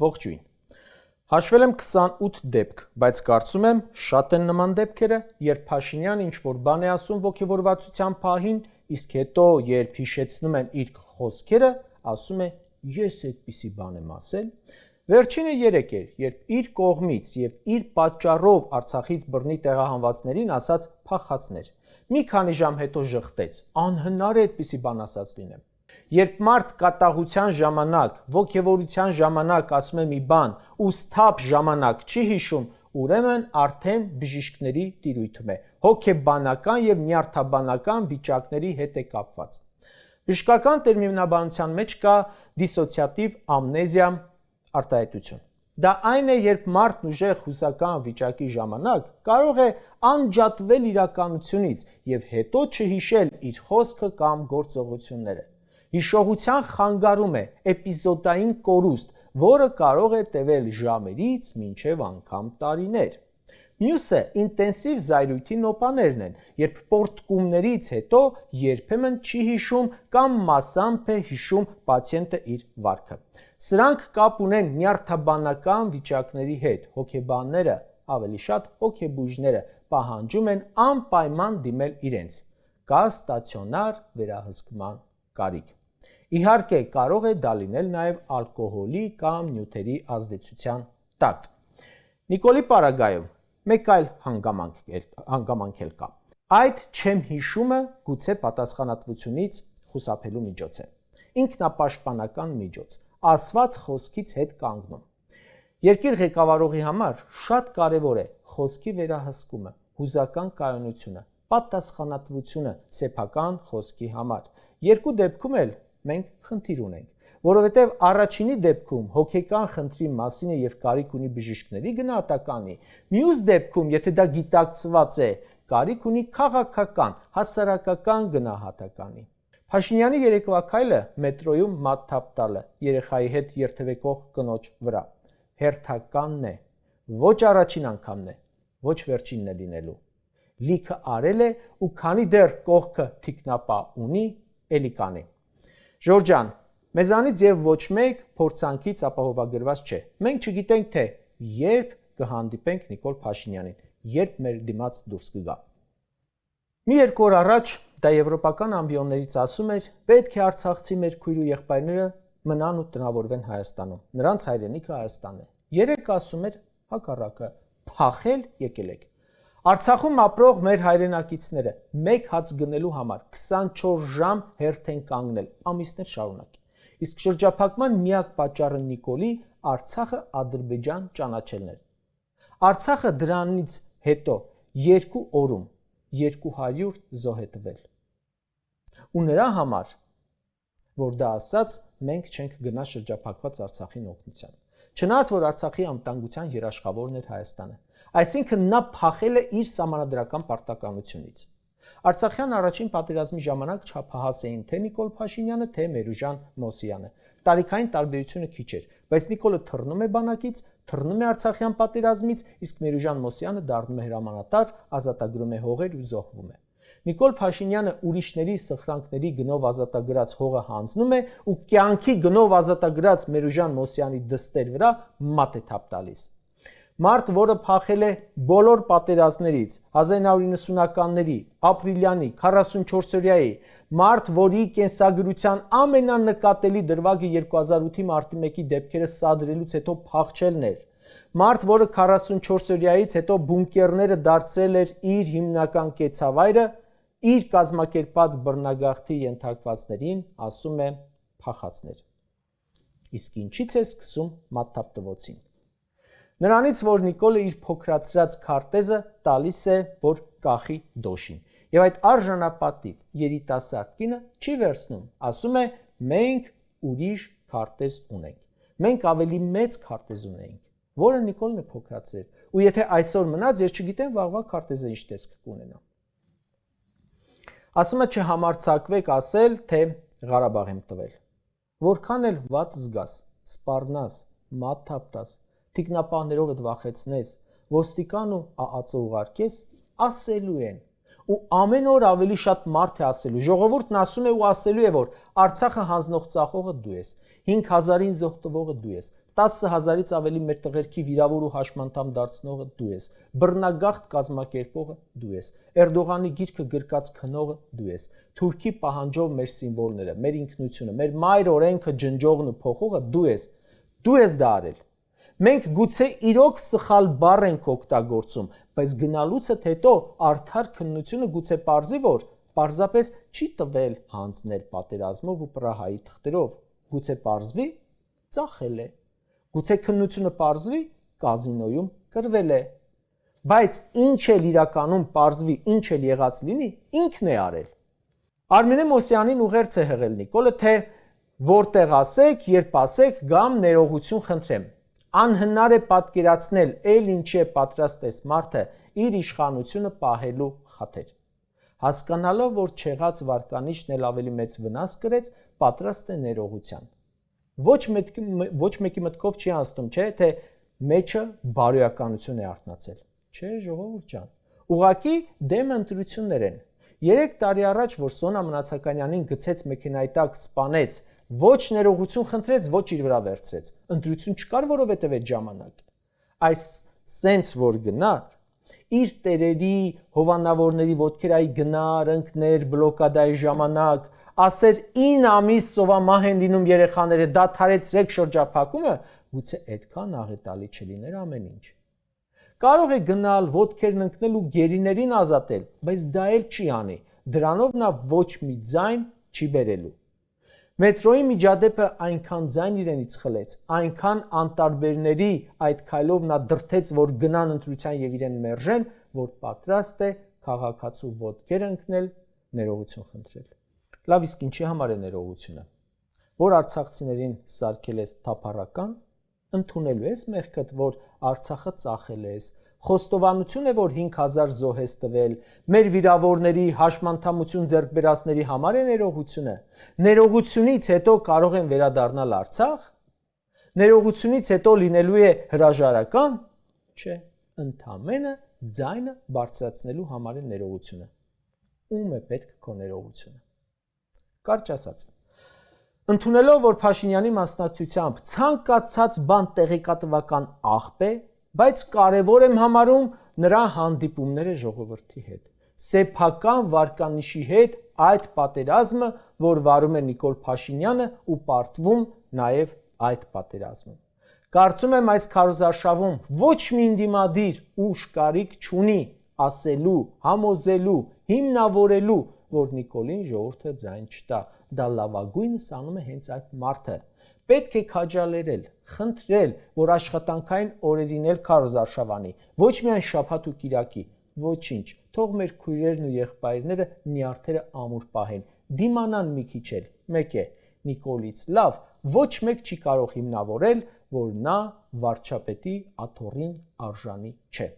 Ողջույն։ Հաշվել եմ 28 դեպք, բայց կարծում եմ շատ են նման դեպքերը, երբ Փաշինյանը ինչ-որ բան է ասում ոգևորվածության պահին, իսկ հետո երբ հիշեցնում են իր խոսքերը, ասում է ես այդպիսի բան եմ ասել։ Վերջինը 3 էր, երբ իր կողմից եւ իր պատճառով Արցախից բռնի տեղահանվածներին ասաց փախածներ։ Մի քանի ժամ հետո ժխտեց, անհնար է այդպիսի բան ասած լինեմ։ Երբ մարդ կատաղության ժամանակ, ոգևորության ժամանակ ասում է մի բան, ու սթափ ժամանակ չի հիշում, ուրեմն արդեն բժիշկների տիրույթում է, հոգեբանական եւ նյարդաբանական վիճակների հետ է կապված։ Բժշկական տերմինաբանության մեջ կա դիսոցիատիվ ամնեզիա արտահայտություն։ Դա այն է, երբ մարդն ուժեղ հուսական վիճակի ժամանակ կարող է անջատվել իրականությունից եւ հետո չհիշել իր խոսքը կամ գործողությունները։ Հիշողության խանգարում է էպիզոդային կորուստ, որը կարող է տևել ժամերից մինչև անգամ տարիներ։ Մյուսը ինտենսիվ զայրույթի նոպաներն են, երբ պորտկումներից հետո երբեմն չի հիշում կամ մասամբ է հիշում պացիենտը իր վարքը։ Սրանք կապ ունեն նյարդաբանական վիճակների հետ, հոգեբանները, ավելի շատ հոգեբույժները պահանջում են անպայման դիմել իրենց։ Կա ստացիոնար վերահսկման կարիք։ Իհարկե, կարող է դա լինել նաև ալկոհոլի կամ նյութերի ազդեցության տակ։ Նիկոլի պարագայում մեկ այլ հանգամանք էլ կա։ Այդ չեմ հիշումը գուցե պատասխանատվությունից խուսափելու միջոց է։ Ինքնապաշտպանական միջոց, ասված խոսքից հետ կանգնում։ Երկիր ղեկավարողի համար շատ կարևոր է խոսքի վերահսկումը, հուզական կայունությունը, պատասխանատվությունը սեփական խոսքի համար։ Երկու դեպքում էլ մենք խնդիր ունենք, որովհետև առաջինի դեպքում հոգեկան խնդրի մասին է եւ կարիք ունի բժիշկների գնահատականի, մյուս դեպքում, եթե դա գիտակցված է, կարիք ունի քաղաքական, հասարակական գնահատականի։ Փաշինյանի երեկվա քայլը մետրոյում մատթափ տալը երեխայի հետ երթևեկող կնոջ վրա հերթականն է, ոչ առաջին անգամն է, ոչ վերջինն է լինելու։ Լիքը արել է ու քանի դեռ կողքը թիկնապա ունի, էլի կանի։ Ժորժան, մեզանից եւ ոչ մեկ փորձանքից ապահովագրված չէ։ Մենք չգիտենք թե երբ կհանդիպենք Նիկոլ Փաշինյանին, երբ մեր դիմաց դուրս կգա։ Մի երկու օր առաջ դա եվրոպական ամբիոններից ասում էր, պետք է արցախցի մեր քույր ու եղբայրները մնան ու տնավորվեն Հայաստանում։ Նրանց հայրենիքը Հայաստանն է։ Երեք ասում էր հակառակը, փախել եկել եք։ Արցախում ապրող մեր հայրենակիցները մեկ հաց գնելու համար 24 ժամ հերթ են կանգնել, ամիսներ շարունակ։ Իսկ շրջափակման միակ պատճառը Նիկոլի Արցախը Ադրբեջան ճանաչելն էր։ Արցախը դրանից հետո 2 օրում 200 զոհ է տվել։ Ու նրա համար, որ դա ասած, մենք չենք գնա շրջափակված Արցախին օգնության։ Չնայած որ Արցախի անվտանգության երաշխավորն էր Հայաստանը, այսինքն նա փախել է իր սահմանադրական պարտականությունից։ Արցախյան առաջին պատերազմի ժամանակ չափահաս էին թե Նիկոլ Փաշինյանը, թե Մերուժան Մոսյանը։ Տարիքային տարբերությունը քիչ էր, բայց Նիկոլը թռնում է բանակից, թռնում է Արցախյան պատերազմից, իսկ Մերուժան Մոսյանը դառնում է հրամանատար, ազատագրում է հողեր ու զոհվում է։ Նիկոլ Փաշինյանը ուրիշների սխրանքների գնով ազատագրած հողը հանձնում է ու կյանքի գնով ազատագրած Մերուժան Մոսյանի դստեր վրա մատ է թափ տալիս։ Մարդ, որը փախել է բոլոր պատերազմներից, 1990-ականների, ապրիլյանի, 44-օրյայի, մարդ, որի կենսագրության ամենանկատելի դրվագը 2008-ի մարտի 1-ի դեպքերը սադրելուց հետո փախչելն էր, մարդ, որը 44-օրյայից հետո բունկերները դարձրել էր իր հիմնական կեցավայրը, իր կազմակերպած բռնագաղթի ենթարկվածներին ասում է փախածներ։ Իսկ ինչից է սկսում մատթափտվոցին։ Նրանից, որ Նիկոլը իր փոքրացրած քարտեզը տալիս է, որ կախի դոշին։ Եվ այդ արժանապատիվ երիտասարդ կինը չի վերցնում, ասում է մենք ուրիշ քարտեզ ունենք։ Մենք ավելի մեծ քարտեզ ունենք, որը Նիկոլն է փոքրացրել։ Ու եթե այսօր մնաց, ես չգիտեմ վաղվա քարտեզը ինչ տեսք կունենա։ Ասում է չհամարձակվեք ասել, թե Ղարաբաղ եմ տվել։ Որքան էլ վատ զգաս, սպառնաս, մատթափ տաս, թիկնապահներով վախեցնես, ոստիկան ու ԱԱՑ ուղարկես, ասելու են։ Ու ամեն օր ավելի շատ մարդ է ասելու, ժողովուրդն ասում է ու ասելու է, որ Արցախը հանձնող ծախողը դու ես, 5000-ին զոհտվողը դու ես, 10,000-ից ավելի մեր տղերքի վիրավոր ու հաշմանդամ դարձնողը դու ես, բռնագաղթ կազմակերպողը դու ես, Էրդողանի գիրքը գրկած քնողը դու ես, Թուրքի պահանջով մեր սիմվոլները, մեր ինքնությունը, մեր մայր օրենքը ջնջողն ու փոխողը դու ես դա արել։ Մենք գուցե իրոք սխալ բառ ենք օգտագործում, բայց գնալուց հետո արդար քննությունը գուցե պարզի, որ պարզապես չի տվել հանձնել պատերազմով ու Պրահայի թղթերով, գուցե պարզվի ծախել է, գուցե քննությունը պարզվի կազինոյում կրվել է, բայց ինչ էլ իրականում պարզվի, ինչ էլ եղած լինի, ինքն է արել։ Արմինե Մոսյանին ուղերձ է հղել Նիկոլը, թե որտեղ ասեք, երբ ասեք, գամ ներողություն խնդրեմ։ Անհնար է պատկերացնել, էլ ինչի է պատրաստ էս մարդը իր իշխանությունը պահելու խաթեր։ Հասկանալով, որ չեղած վարկանիշն էլ ավելի մեծ վնաս կրեց, պատրաստ է ներողության։ Ոչ մեկի մտքով չի անցնում, չէ, թե մեջը բարոյականություն է արթնացել։ Չէ, ժողովուրդ ջան։ Ուղղակի դեմ ընտրություններ են։ 3 տարի առաջ, որ Սոնա Մնացականյանին գցեց մեքենայի տակ, սպանեց, ոչ ներողություն խնդրեց, ոչ իր վրա վերցրեց։ Ընտրություն չկար, որովհետև այդ ժամանակ։ Այս սենց որ գնար, իր տերերի, հովանավորների ոտքերայի գնար, ընկներ, բլոկադայի ժամանակ, ասեր 9 ամիս սովամահ են լինում երեխաները, դադարեցրեք շրջափակումը, գուցե այդքան աղետալի չլիներ ամեն ինչ։ Կարող է գնալ, ոտքերն ընկնել ու գերիներին ազատել, բայց դա էլ չի անի, դրանով նա ոչ մի ձայն չի բերելու։ Մետրոյի միջադեպը այնքան ձայն իրենից խլեց, այնքան անտարբերների այդ քայլով նա դրթեց, որ գնան ընտրության եւ իրեն մերժեն, որ պատրաստ է քաղաքացու ոտքեր ընկնել, ներողություն խնդրել։ Լավ, իսկ ինչի համար է ներողությունը։ Որ արցախցիներին սարքել ես թափառական, ընդունելու ես մեղքդ, որ Արցախը ծախել ես, խոստովանություն է, որ 5000 զոհ ես տվել, մեր վիրավորների հաշմանդամություն ձեռք բերածների համար է ներողությունը։ Ներողությունից հետո կարող են վերադառնալ Արցախ։ Ներողությունից հետո լինելու է հրաժարական։ Չէ, ընդամենը ձայնը բարձրացնելու համար է ներողությունը։ Ում է պետք քո ներողությունը։ Կարճ ասած, ընդունելով, որ Փաշինյանի մասնակցությամբ ցանկացած բան տեղեկատվական աղբ է, բայց կարևոր եմ համարում նրա հանդիպումները ժողովրդի հետ, սեփական վարկանիշի հետ այդ պատերազմը, որ վարում է Նիկոլ Փաշինյանը ու պարտվում նաև այդ պատերազմում։ Կարծում եմ այս քարոզարշավում ոչ մի ընդդիմադիր ուժ կարիք չունի ասելու, համոզելու, հիմնավորելու, որ Նիկոլին ժողովուրդը ձայն չտա։ Դա լավագույնս անում է հենց այդ մարդը։ Պետք է քաջալերել, խնդրել, որ աշխատանքային օրերին էլ քարոզարշավանի, ոչ միայն շաբաթ ու կիրակի, ոչինչ, թող մեր քույրերն ու եղբայրները նյարդերը ամուր պահեն, դիմանան մի քիչ էլ, մեկ է, Նիկոլից լավ, ոչ մեկ չի կարող հիմնավորել, որ նա վարչապետի աթոռին արժանի չէ։